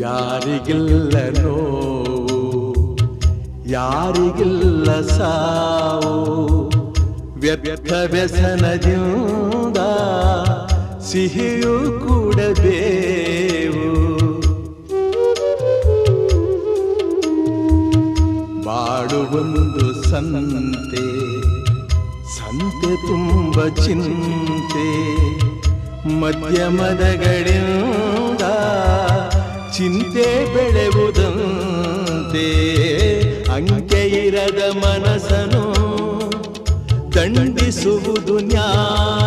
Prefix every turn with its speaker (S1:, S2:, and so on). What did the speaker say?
S1: ಯಾರಿಗಿಲ್ಲ ನೋವು, ಯಾರಿಗಿಲ್ಲ ಸಾವು, ವ್ಯರ್ಥ ವ್ಯಸನದಿಂದ ಸಿಹಿಯೂ ಕೂಡಬೇವು. ಬಾಳುವೊಂದು ಸಂತೆ, ಸಂತೆ ತುಂಬ ಚಿಂತೆ, ಮಧ್ಯಮದಗಳಿಂದ ಚಿಂತೆ ಬೆಳೆಯುವುದಂತೆ. ಅಂಕೆ ಇರದ ಮನಸ್ಸನ್ನು ದಂಡಿಸುವುದು ನ್ಯಾಯ,